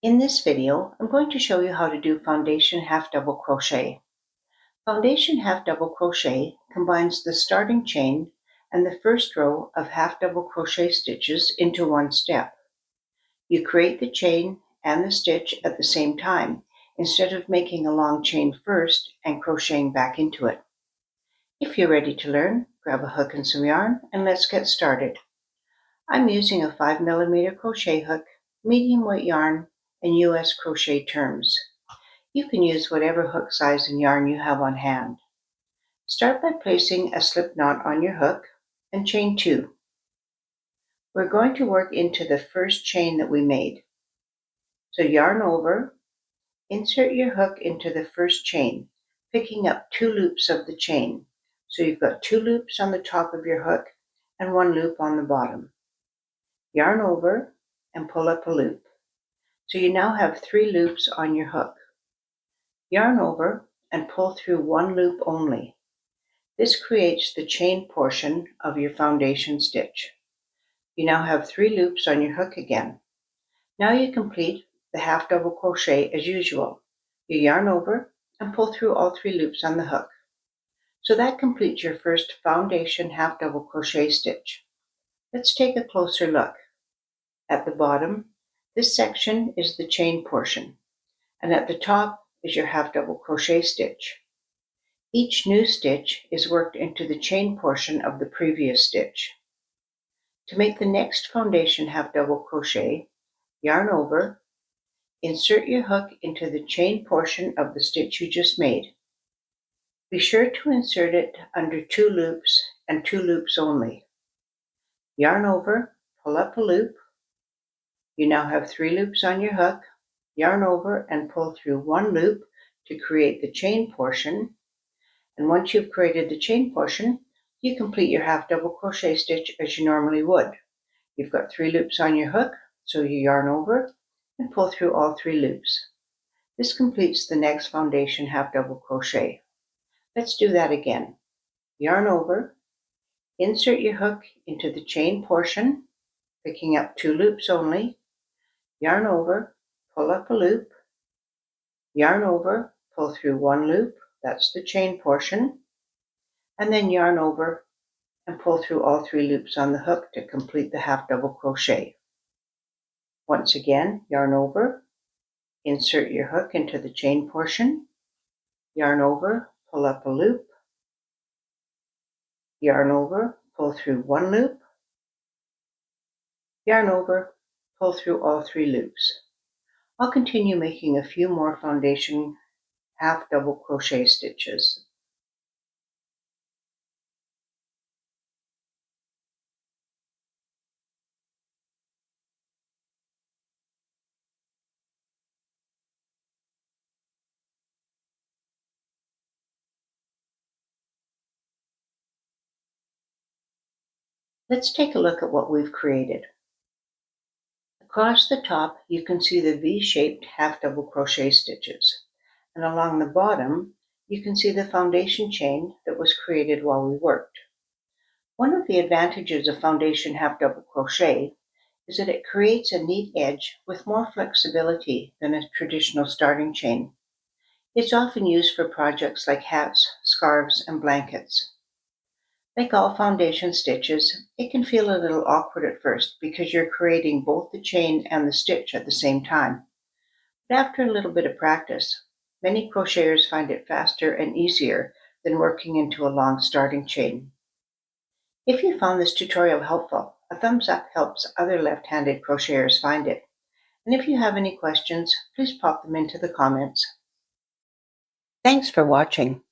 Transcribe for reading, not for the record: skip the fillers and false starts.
In this video, I'm going to show you how to do Foundation Half Double Crochet. Foundation Half Double Crochet combines the starting chain and the first row of half double crochet stitches into one step. You create the chain and the stitch at the same time, instead of making a long chain first and crocheting back into it. If you're ready to learn, grab a hook and some yarn and let's get started. I'm using a 5mm crochet hook, medium weight yarn, and US crochet terms. You can use whatever hook size and yarn you have on hand. Start by placing a slip knot on your hook and chain 2. We're going to work into the first chain that we made. So yarn over, insert your hook into the first chain, picking up 2 loops of the chain. So you've got 2 loops on the top of your hook and 1 loop on the bottom. Yarn over and pull up a loop. So you now have 3 loops on your hook. Yarn over and pull through 1 loop only. This creates the chain portion of your foundation stitch. You now have 3 loops on your hook again. Now you complete the half double crochet as usual. You yarn over and pull through all 3 loops on the hook. So that completes your first foundation half double crochet stitch. Let's take a closer look. At the bottom, this section is the chain portion, and at the top is your half double crochet stitch. Each new stitch is worked into the chain portion of the previous stitch. To make the next foundation half double crochet, yarn over, insert your hook into the chain portion of the stitch you just made. Be sure to insert it under 2 loops and 2 loops only. Yarn over, pull up a loop. You now have 3 loops on your hook. Yarn over and pull through 1 loop to create the chain portion. And once you've created the chain portion, you complete your half double crochet stitch as you normally would. You've got 3 loops on your hook, so you yarn over and pull through all 3 loops. This completes the next foundation half double crochet. Let's do that again. Yarn over, insert your hook into the chain portion, picking up 2 loops only. Yarn over, pull up a loop. Yarn over, pull through 1 loop, that's the chain portion, and then yarn over and pull through all 3 loops on the hook to complete the half double crochet. Once again, yarn over, insert your hook into the chain portion, yarn over, pull up a loop, yarn over, pull through 1 loop, yarn over, pull through all 3 loops. I'll continue making a few more foundation half double crochet stitches. Let's take a look at what we've created. Across the top, you can see the V-shaped half double crochet stitches, and along the bottom, you can see the foundation chain that was created while we worked. One of the advantages of foundation half double crochet is that it creates a neat edge with more flexibility than a traditional starting chain. It's often used for projects like hats, scarves, and blankets. Like all foundation stitches, it can feel a little awkward at first because you're creating both the chain and the stitch at the same time. But after a little bit of practice, many crocheters find it faster and easier than working into a long starting chain. If you found this tutorial helpful, a thumbs up helps other left-handed crocheters find it. And if you have any questions, please pop them into the comments. Thanks for watching.